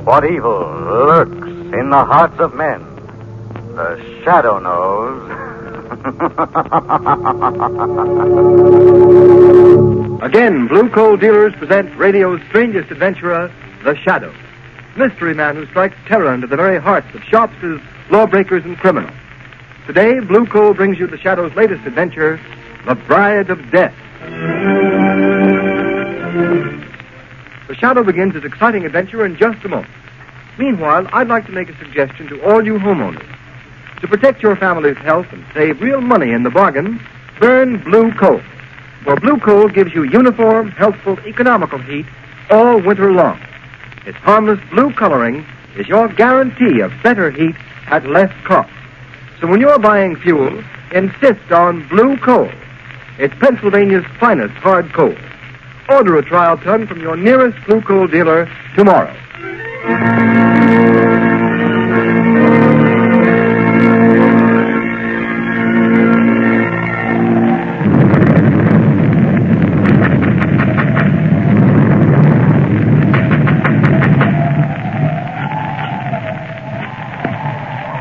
What evil lurks in the hearts of men, the shadow knows. Again, Blue Coal Dealers present radio's strangest adventurer, the Shadow. Mystery man who strikes terror into the very hearts of shopsters, lawbreakers, and criminals. Today, Blue Coal brings you the Shadow's latest adventure, The Bride of Death. The Shadow begins his exciting adventure in just a moment. Meanwhile, I'd like to make a suggestion to all you homeowners. To protect your family's health and save real money in the bargain, burn blue coal. For blue coal gives you uniform, healthful, economical heat all winter long. Its harmless blue coloring is your guarantee of better heat at less cost. So when you're buying fuel, insist on blue coal. It's Pennsylvania's finest hard coal. Order a trial ton from your nearest blue coal dealer tomorrow.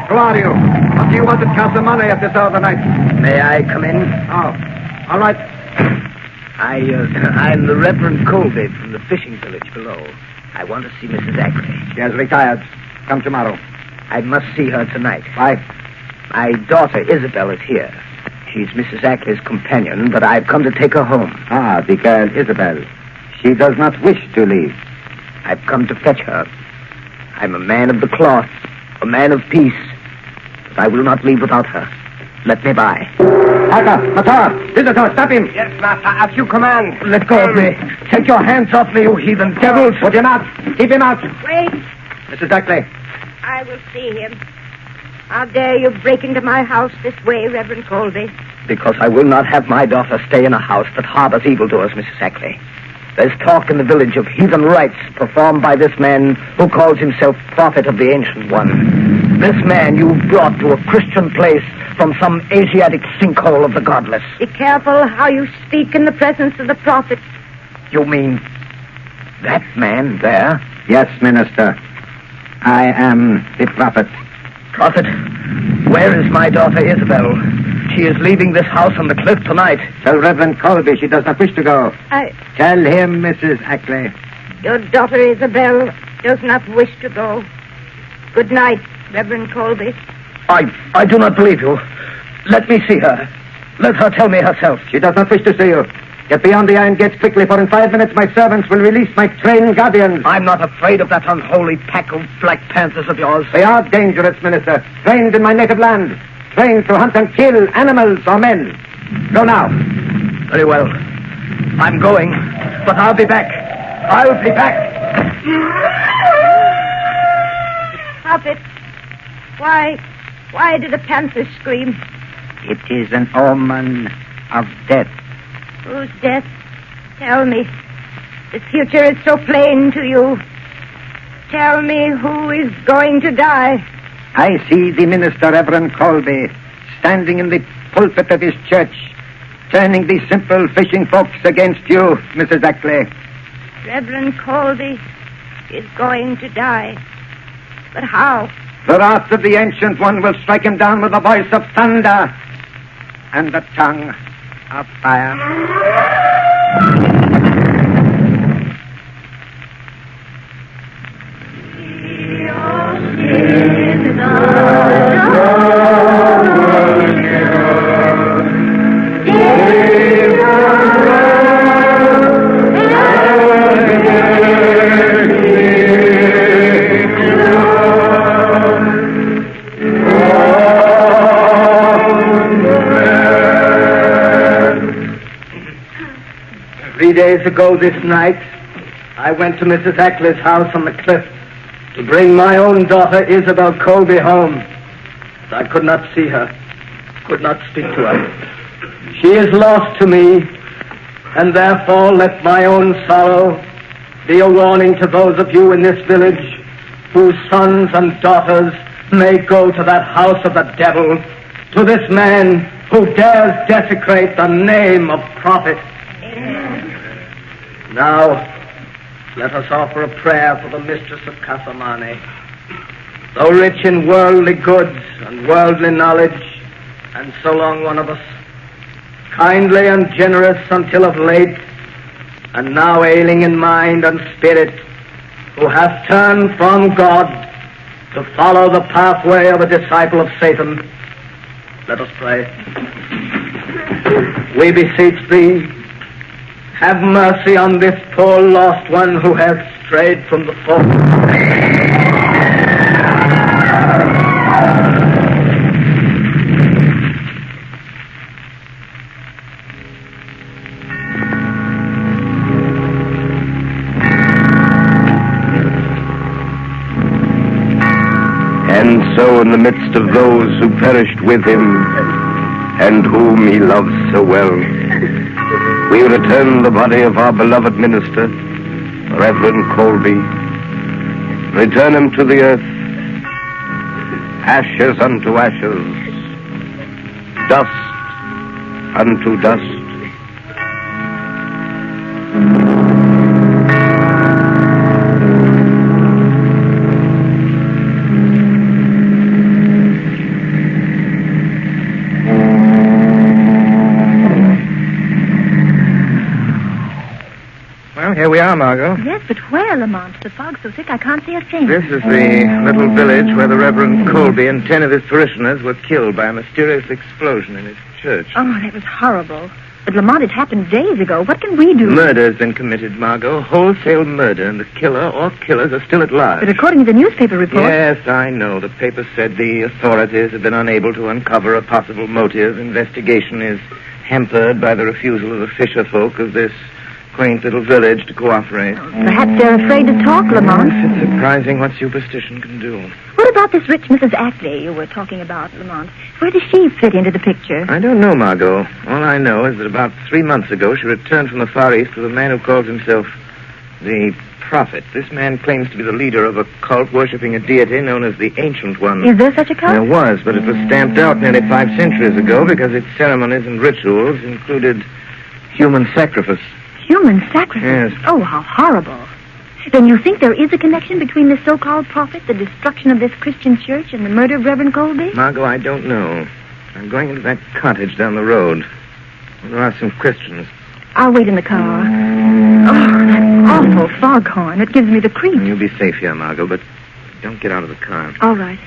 Who are you? What do you want to count the money at this hour of the night? May I come in? Oh, all right. I'm the Reverend Colby from the fishing village below. I want to see Mrs. Ackley. She has retired. Come tomorrow. I must see her tonight. Why? My daughter Isabel is here. She's Mrs. Ackley's companion, but I've come to take her home. Ah, the girl Isabel. She does not wish to leave. I've come to fetch her. I'm a man of the cloth, a man of peace. But I will not leave without her. Let me by. Parker, Matar, visitor, stop him. Yes, master, as you command. Let go of me. Take your hands off me, you heathen devils. Put him out. Keep him out. Wait. Mrs. Ackley. I will see him. How dare you break into my house this way, Reverend Colby? Because I will not have my daughter stay in a house that harbors evildoers, Mrs. Ackley. There's talk in the village of heathen rites performed by this man who calls himself Prophet of the Ancient One. This man you've brought to a Christian place from some Asiatic sinkhole of the godless. Be careful how you speak in the presence of the prophet. You mean that man there? Yes, Minister. I am the prophet. Prophet, where is my daughter Isabel? She is leaving this house on the cliff tonight. Tell Reverend Colby she does not wish to go. Tell him, Mrs. Ackley. Your daughter Isabel does not wish to go. Good night, Reverend Colby. I do not believe you. Let me see her. Let her tell me herself. She does not wish to see you. Get beyond the iron gates quickly, for in 5 minutes my servants will release my trained guardians. I'm not afraid of that unholy pack of Black Panthers of yours. They are dangerous, Minister. Trained in my native land. Trained to hunt and kill animals or men. Go now. Very well. I'm going, but I'll be back. I'll be back. Prophet, why did the panther scream? It is an omen of death. Whose death? Tell me. The future is so plain to you. Tell me who is going to die. I see the minister, Reverend Colby, standing in the pulpit of his church, turning the simple fishing folks against you, Mrs. Ackley. Reverend Colby is going to die. But how? The wrath of the Ancient One will strike him down with the voice of thunder and the tongue of fire. Days ago this night, I went to Mrs. Ackley's house on the cliff to bring my own daughter Isabel Colby home. But I could not see her, could not speak to her. She is lost to me, and therefore let my own sorrow be a warning to those of you in this village whose sons and daughters may go to that house of the devil, to this man who dares desecrate the name of prophet. Now, let us offer a prayer for the mistress of Casamane. Though rich in worldly goods and worldly knowledge, and so long one of us, kindly and generous until of late, and now ailing in mind and spirit, who hath turned from God to follow the pathway of a disciple of Satan. Let us pray. We beseech thee, have mercy on this poor lost one who hath strayed from the fold. And so in the midst of those who perished with him, and whom he loved so well, we return the body of our beloved minister, Reverend Colby. Return him to the earth, ashes unto ashes, dust unto dust. Here we are, Margot. Yes, but where, Lamont? The fog's so thick I can't see a thing. This is the little village where the Reverend Colby and 10 of his parishioners were killed by a mysterious explosion in his church. Oh, that was horrible. But, Lamont, it happened days ago. What can we do? Murder's been committed, Margot. Wholesale murder, and the killer or killers are still at large. But according to the newspaper report... Yes, I know. The paper said the authorities have been unable to uncover a possible motive. Investigation is hampered by the refusal of the fisher folk of this quaint little village to cooperate. Perhaps they're afraid to talk, Lamont. It's surprising what superstition can do. What about this rich Mrs. Ackley you were talking about, Lamont? Where does she fit into the picture? I don't know, Margot. All I know is that about 3 months ago she returned from the Far East with a man who calls himself the Prophet. This man claims to be the leader of a cult worshipping a deity known as the Ancient One. Is there such a cult? There was, but it was stamped out nearly 5 centuries ago because its ceremonies and rituals included human sacrifice. Human sacrifice? Yes. Oh, how horrible. Then you think there is a connection between this so-called prophet, the destruction of this Christian church, and the murder of Reverend Colby? Margot, I don't know. I'm going into that cottage down the road. There are some Christians. I'll wait in the car. Oh, that awful foghorn. It gives me the creeps. You'll be safe here, Margot, but don't get out of the car. All right.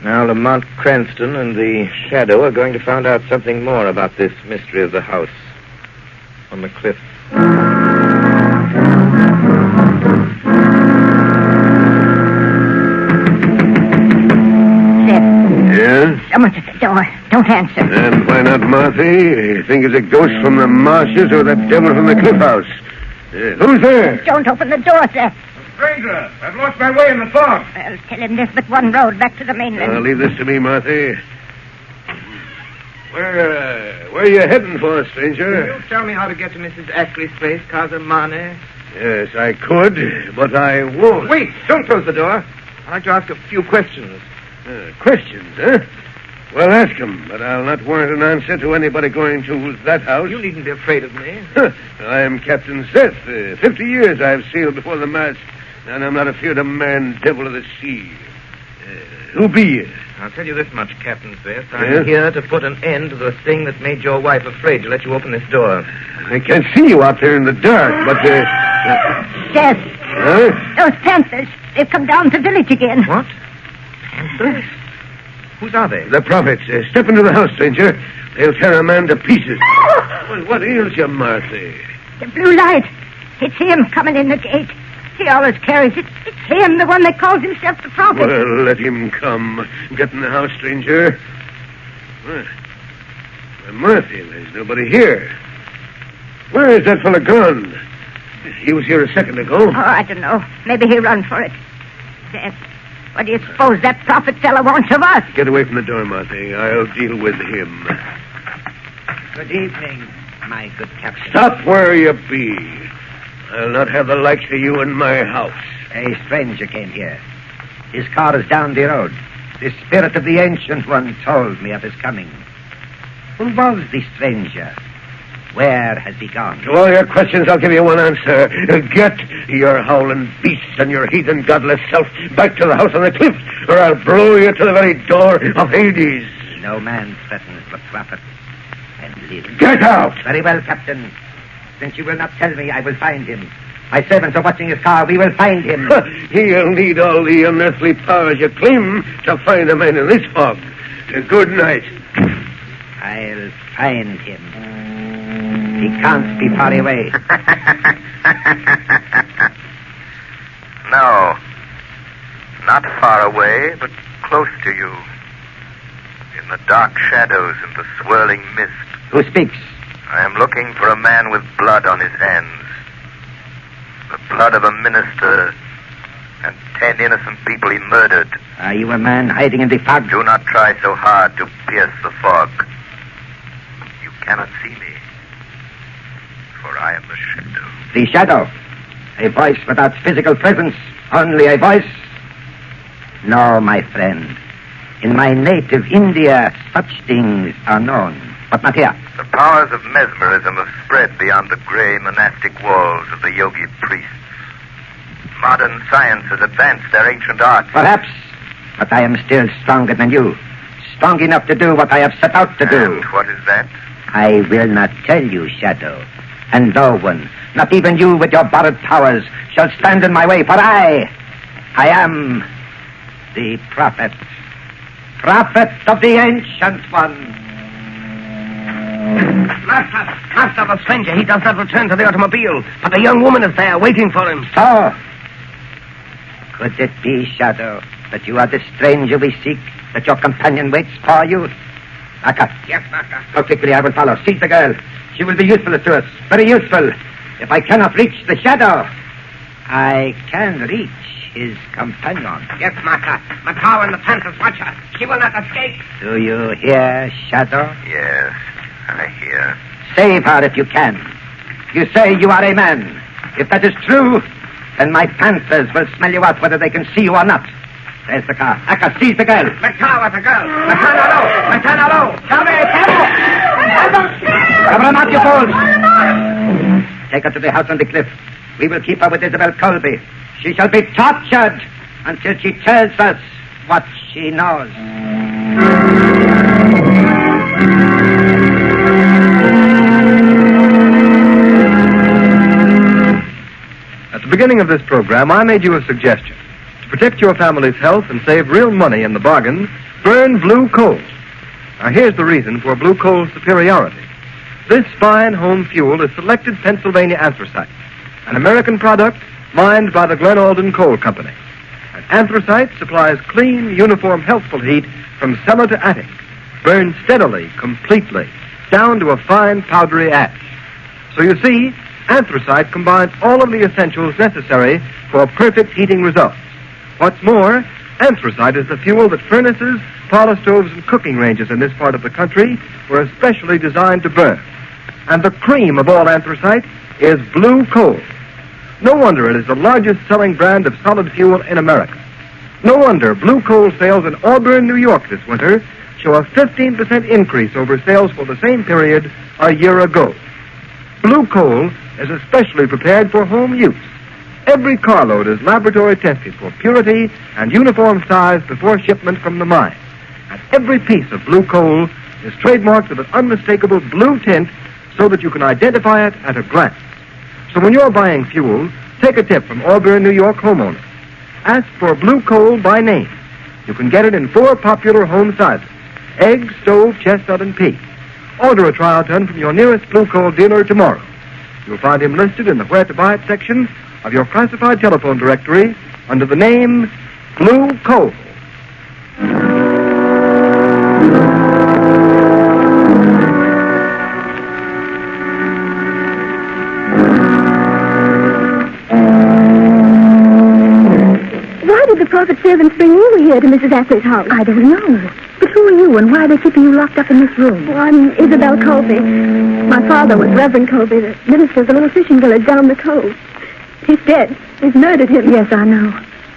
Now, Lamont Cranston and the Shadow are going to find out something more about this mystery of the house on the cliff. Yes? Someone's at the door. Don't answer. And why not, Marthy? You think it's a ghost from the marshes or that devil from the cliff house? Who's there? Don't open the door, sir. Stranger, I've lost my way in the fog. Well, tell him there's but one road back to the mainland. Leave this to me, Marthy. Where are you heading for, stranger? Can you tell me how to get to Mrs. Ackley's place, Casamane? Yes, I could, but I won't. Wait, don't close the door. I'd like to ask a few questions. Questions, huh? Well, ask them, but I'll not warrant an answer to anybody going to that house. You needn't be afraid of me. I am Captain Seth. 50 years I've sailed before the mast, and I'm not afeard of man, devil of the sea. Who be you? I'll tell you this much, Captain Seth. I'm here to put an end to the thing that made your wife afraid to let you open this door. I can't see you out there in the dark, but... Seth. Huh? Those panthers. They've come down to the village again. What? Panthers? Whose are they? The prophets. Step into the house, stranger. They'll tear a man to pieces. Well, what ails you, Marthy? The blue light. It's him coming in the gate. He always carries it. It's him, the one that calls himself the prophet. Well, let him come. Get in the house, stranger. Well, Marthy, there's nobody here. Where is that fellow gone? He was here a second ago. Oh, I don't know. Maybe he'll run for it. Seth, what do you suppose that prophet fellow wants of us? Get away from the door, Marthy. I'll deal with him. Good evening, my good captain. Stop where you be. I'll not have the likes of you in my house. A stranger came here. His car is down the road. The spirit of the Ancient One told me of his coming. Who was the stranger? Where has he gone? To all your questions, I'll give you one answer. Get your howling beasts and your heathen godless self back to the house on the cliff, or I'll blow you to the very door of Hades. No man threatens the prophet and lives. Get out! Very well, Captain. Since you will not tell me, I will find him. My servants are watching his car. We will find him. He'll need all the unearthly powers you claim to find a man in this fog. Good night. I'll find him. He can't be far away. No. Not far away, but close to you. In the dark shadows and the swirling mist. Who speaks? I am looking for a man with blood on his hands. The blood of a minister and 10 innocent people he murdered. Are you a man hiding in the fog? Do not try so hard to pierce the fog. You cannot see me, for I am the shadow. The shadow. A voice without physical presence. Only a voice. No, my friend. In my native India, such things are known. But not here. The powers of mesmerism have spread beyond the gray monastic walls of the yogi priests. Modern science has advanced their ancient art. Perhaps, but I am still stronger than you. Strong enough to do what I have set out to do. And what is that? I will not tell you, Shadow. And no one, not even you with your borrowed powers, shall stand in my way, for I am the prophet. Prophet of the Ancient One. Master, the stranger, he does not return to the automobile, but the young woman is there waiting for him. So, could it be, Shadow, that you are the stranger we seek, that your companion waits for you? Aka. Yes, Master. How quickly I will follow. Seize the girl. She will be useful to us. Very useful. If I cannot reach the Shadow, I can reach his companion. Yes, Master. Macau and the Panthers watch her. She will not escape. Do you hear, Shadow? Yes, I hear. Save her if you can. You say you are a man. If that is true, then my Panthers will smell you out whether they can see you or not. There's the car. Aka, seize the girl. Macau with the girl. Macau, Cover him up, you fools. Take her to the house on the cliff. We will keep her with Isabel Colby. She shall be tortured until she tells us what she knows. At the beginning of this program, I made you a suggestion. To protect your family's health and save real money in the bargain, burn blue coal. Now, here's the reason for blue coal's superiority. This fine home fuel is selected Pennsylvania anthracite, an American product mined by the Glen Alden Coal Company. And anthracite supplies clean, uniform, healthful heat from cellar to attic, burns steadily, completely, down to a fine, powdery ash. So you see, anthracite combines all of the essentials necessary for perfect heating results. What's more, anthracite is the fuel that furnaces, parlor stoves, and cooking ranges in this part of the country were especially designed to burn. And the cream of all anthracite is blue coal. No wonder it is the largest selling brand of solid fuel in America. No wonder blue coal sales in Auburn, New York this winter show a 15% increase over sales for the same period a year ago. Blue coal is especially prepared for home use. Every carload is laboratory tested for purity and uniform size before shipment from the mine. And every piece of blue coal is trademarked with an unmistakable blue tint so that you can identify it at a glance. So when you're buying fuel, take a tip from Auburn, New York homeowners. Ask for blue coal by name. You can get it in 4 popular home sizes: egg, stove, chestnut, and pea. Order a trial ton from your nearest blue coal dealer tomorrow. You'll find him listed in the Where to Buy It section of your classified telephone directory under the name Blue Coal. Why did the prophet's servants bring you here to Mrs. Ashley's house? I don't know. But who are you, and why are they keeping you locked up in this room? Oh, I'm Isabel Colby. My father was Reverend Colby, the minister of the little fishing village down the cove. He's dead. They've murdered him. Yes, I know.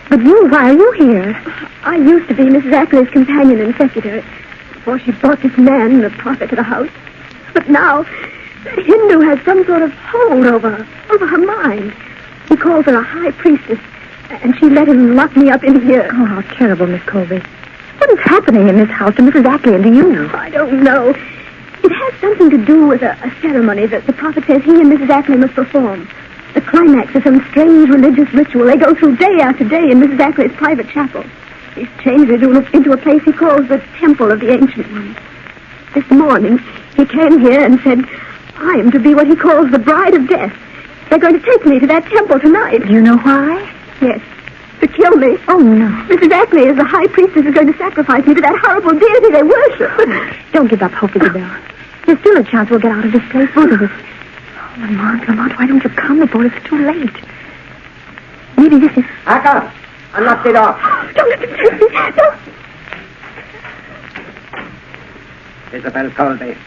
But you, why are you here? I used to be Mrs. Ackley's companion and secretary before she brought this man, the prophet, to the house. But now That Hindu has some sort of hold over her mind. He calls her a high priestess, and she let him lock me up in here. Oh, how terrible, Miss Colby. What is happening in this house to Mrs. Ackley and to you? I don't know. It has something to do with a ceremony that the prophet says he and Mrs. Ackley must perform. The climax of some strange religious ritual they go through day after day in Mrs. Ackley's private chapel. He's changed it into a place he calls the Temple of the Ancient Ones. This morning, he came here and said, I am to be what he calls the bride of death. They're going to take me to that temple tonight. Do you know why? Yes, to kill me. Oh, no. Mrs. Ackley, as the high priestess, is going to sacrifice me to that horrible deity they worship. Don't give up hope, Isabel. There's still a chance we'll get out of this place, both of us. Oh, Lamont, why don't you come before it's too late? Maybe this is... Aka, unlock the door. Don't let them take me. Don't. Isabel Colby,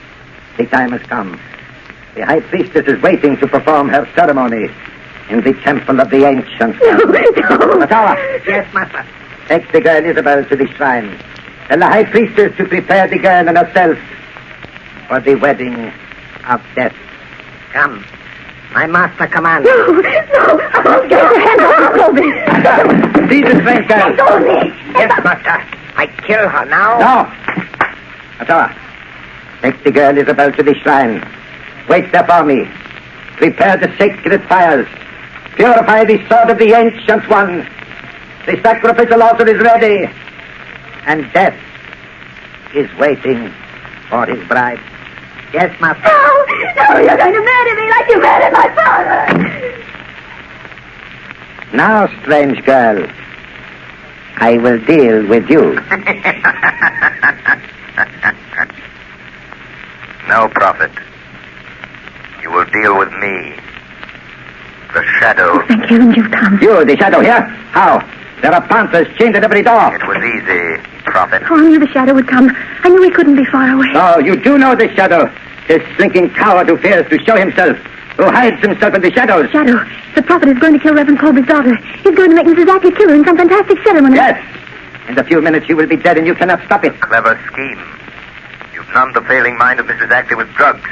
the time has come. The high priestess is waiting to perform her ceremony in the temple of the ancients. No. Matawa. Yes, master. Take the girl Isabel to the shrine. Tell the high priestess to prepare the girl and herself for the wedding of death. Come. My master commands. No. I won't get your hand off, Colby. See the strange girl. Let go of me. Yes, master. I kill her now. No. Matawa. Take the girl Isabel to the shrine. Wait there for me. Prepare the sacred fires. Purify the sword of the ancient one. The sacrificial altar is ready. And death is waiting for his bride. Yes, master. No, you're going to murder me like you murdered my father. Now, strange girl, I will deal with you. No, Prophet. You will deal with me. The Shadow. Oh, thank heaven you've come. You, the Shadow, here? How? There are panthers chained at every door. It was easy, Prophet. Oh, I knew the Shadow would come. I knew he couldn't be far away. Oh, you do know the Shadow. This slinking coward who fears to show himself, who hides himself in the shadows. Shadow, the prophet is going to kill Reverend Colby's daughter. He's going to make Mrs. Ackley kill her in some fantastic ceremony. Yes. In a few minutes you will be dead and you cannot stop it. Clever scheme. You've numbed the failing mind of Mrs. Ackley with drugs.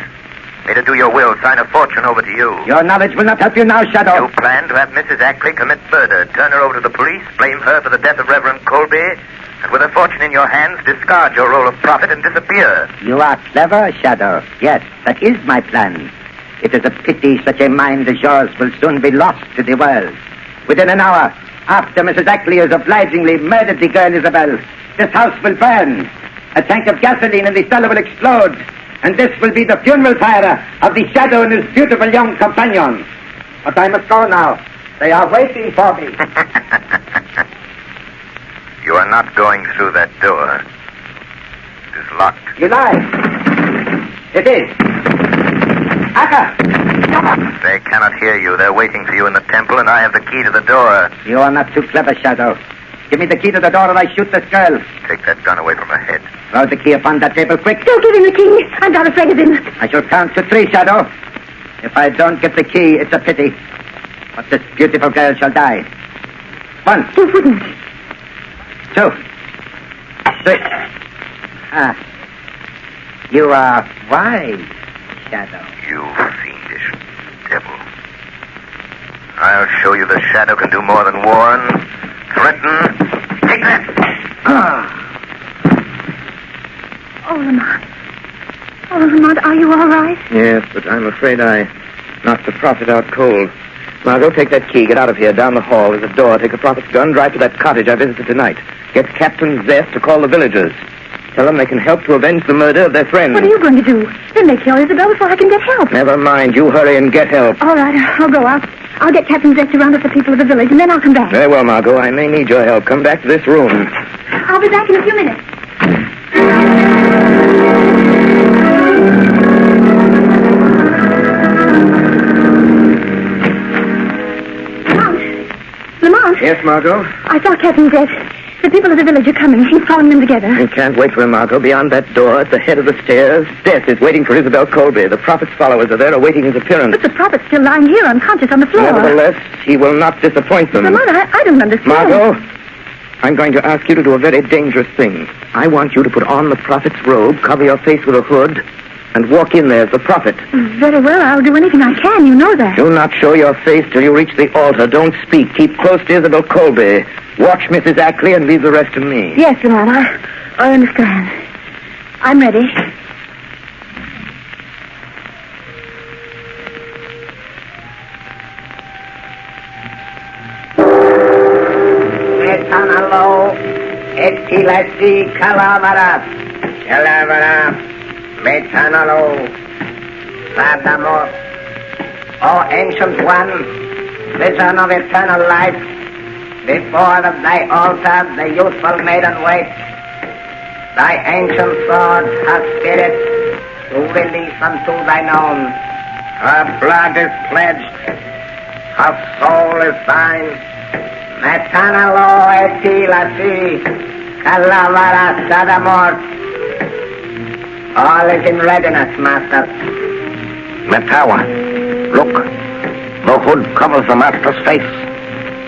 Made her do your will, sign a fortune over to you. Your knowledge will not help you now, Shadow. You plan to have Mrs. Ackley commit murder, turn her over to the police, blame her for the death of Reverend Colby, and with a fortune in your hands, discard your role of prophet and disappear. You are clever, Shadow. Yes, that is my plan. It is a pity such a mind as yours will soon be lost to the world. Within an hour, after Mrs. Ackley has obligingly murdered the girl Isabel, this house will burn. A tank of gasoline in the cellar will explode. And this will be the funeral pyre of the Shadow and his beautiful young companion. But I must go now. They are waiting for me. You are not going through that door. It is locked. You lie. It is. Aka! They cannot hear you. They're waiting for you in the temple, and I have the key to the door. You are not too clever, Shadow. Give me the key to the door or I shoot this girl. Take that gun away from her head. Throw the key upon that table, quick. Don't give him the key. I'm not afraid of him. I shall count to 3, Shadow. If I don't get the key, it's a pity. But this beautiful girl shall die. 1. You wouldn't. 2. 3. You are wise, Shadow. You fiendish devil. I'll show you the Shadow can do more than warn. Threaten. Take that. Oh, Lamont. Oh, Lamont, are you all right? Yes, but I'm afraid I knocked the prophet out cold. Margot, take that key. Get out of here. Down the hall. There's a door. Take the prophet's gun. Drive to that cottage I visited tonight. Get Captain Zest to call the villagers. Tell them they can help to avenge the murder of their friend. What are you going to do? Then they kill Isabel before I can get help. Never mind. You hurry and get help. All right, I'll go out. I'll get Captain Zest to round up the people of the village, and then I'll come back. Very well, Margot. I may need your help. Come back to this room. I'll be back in a few minutes. Lamont. Yes, Margot? I saw Captain Zest. The people of the village are coming. He's calling them together. You can't wait for him, Margot. Beyond that door, at the head of the stairs, Death is waiting for Isabel Colby. The prophet's followers are there awaiting his appearance. But the prophet's still lying here, unconscious on the floor. Nevertheless, he will not disappoint them. Lamont, I don't understand. Margot, I'm going to ask you to do a very dangerous thing. I want you to put on the prophet's robe, cover your face with a hood, and walk in there as the prophet. Very well. I'll do anything I can. You know that. Do not show your face till you reach the altar. Don't speak. Keep close to Isabel Colby. Watch Mrs. Ackley and leave the rest to me. Yes, Your Honor. I understand. I'm ready. Metanalo, etilasi calavera, metanalo, sadamos. O ancient one, vision of eternal life, before thy altar the youthful maiden waits. Thy ancient sword, her spirit, to release unto thine own. Her blood is pledged, her soul is thine. Metanalo etilasi, calavera sadamor. All is in readiness, master. Metawa, look. The hood covers the master's face.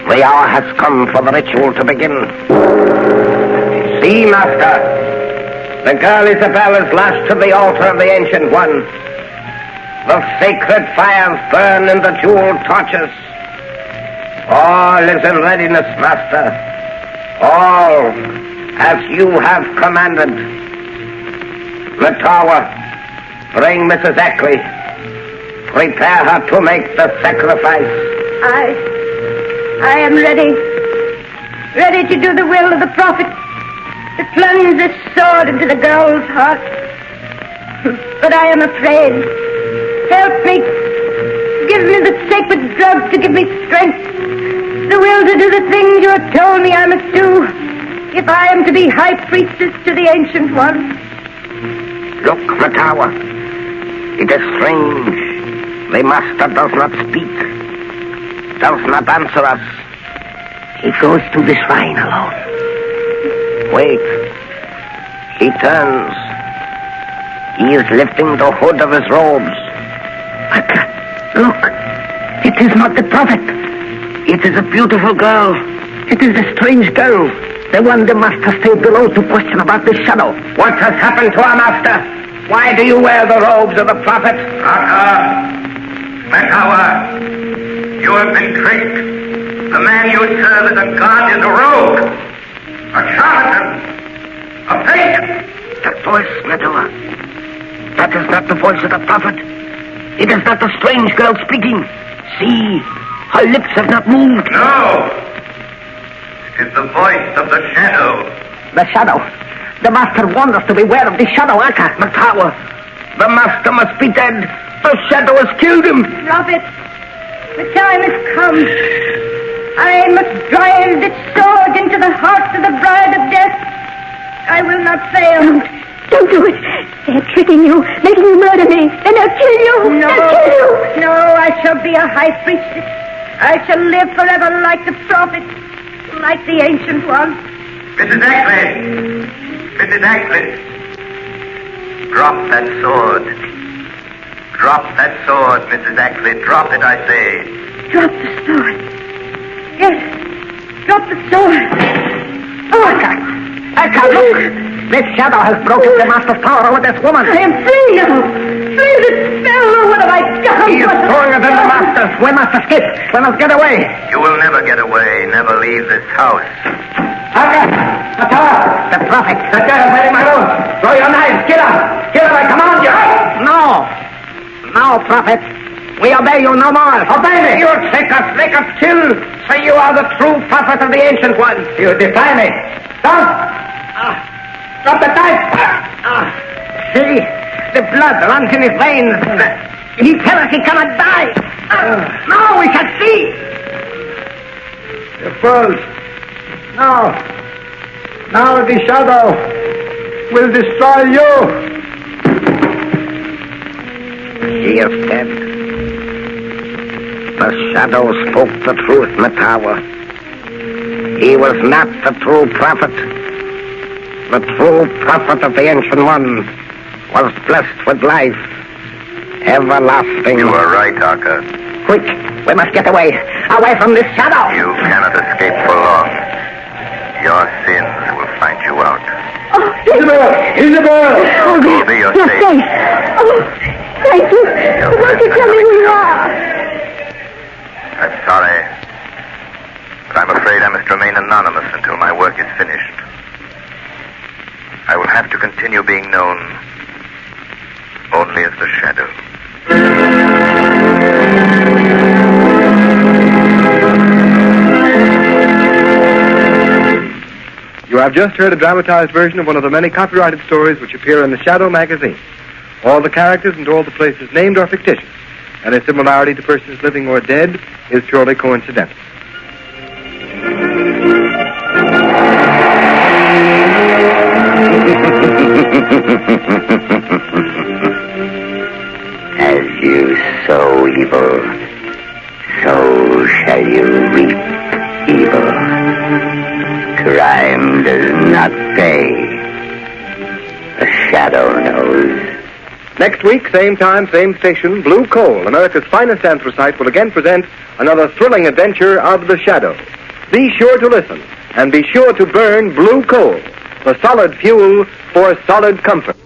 The hour has come for the ritual to begin. See, master. The girl Isabel is lashed to the altar of the Ancient One. The sacred fires burn in the jeweled torches. All is in readiness, master. All as you have commanded. Metawa, bring Mrs. Ackley. Prepare her to make the sacrifice. I am ready. Ready to do the will of the prophet. To plunge this sword into the girl's heart. But I am afraid. Help me. Give me the sacred drug to give me strength. The will to do the things you have told me I must do. If I am to be high priestess to the Ancient One. Look, Matawa. It is strange. The master does not speak. Does not answer us. He goes to the shrine alone. Wait. He turns. He is lifting the hood of his robes. Look. It is not the prophet. It is a beautiful girl. It is a strange girl. The one the master stayed below to question about the shadow. What has happened to our master? Why do you wear the robes of the prophet? Metawa, you have been tricked. The man you serve as a god is a rogue, a charlatan, a fake. That voice, Metawa. That is not the voice of the prophet. It is not the strange girl speaking. See, her lips have not moved. No. It is the voice of the shadow. The shadow. The master warned us to beware of the shadow, Aka. Matawa. The master must be dead. The shadow has killed him. Prophet, the time has come. I must drive this sword into the heart of the bride of death. I will not fail. Don't do it. They're tricking you, making you murder me, and they'll kill you. No, they'll kill you. No, I shall be a high priestess. I shall live forever like the prophet, like the Ancient One. Mrs. Ackley! Mrs. Ackley! Drop that sword. Drop that sword, Mrs. Ackley. Drop it, I say. Drop the sword. Yes, drop the sword. Oh, Aka, look. This shadow has broken the master's power over this woman. I am free now. Free the spell. Oh, what have I done? He is stronger than the master. We must escape. We must get away. You will never get away. Never leave this house. Aka, the prophet. The girl is in my room. Throw your knives. Kill her. Kill her, I command you. No. No, prophet. We obey you no more. Obey me. You take us, make us kill. Say you are the true prophet of the Ancient One. You defy me. Stop. Drop the knife. See, the blood runs in his veins. He tells us he cannot die. No, we shall see. You fools. Now the shadow will destroy you. He is dead. The shadow spoke the truth, Matawa. He was not the true prophet. The true prophet of the Ancient One was blessed with life, everlasting. You are right, Aka. Quick, we must get away from this shadow. You cannot escape for long. Your sins will find you out. Oh, Isabel! Isabel! Oh, Colby, you're safe. Oh, Oh, thank you. Won't you tell me who you are? I'm sorry, but I'm afraid I must remain anonymous until my work is finished. I will have to continue being known only as the Shadow. You have just heard a dramatized version of one of the many copyrighted stories which appear in the Shadow magazine. All the characters and all the places named are fictitious, and a similarity to persons living or dead is purely coincidental. As you sow evil, so shall you reap evil. Crime does not pay. The Shadow knows. Next week, same time, same station, Blue Coal, America's finest anthracite, will again present another thrilling adventure of the Shadow. Be sure to listen, and be sure to burn Blue Coal, the solid fuel for solid comfort.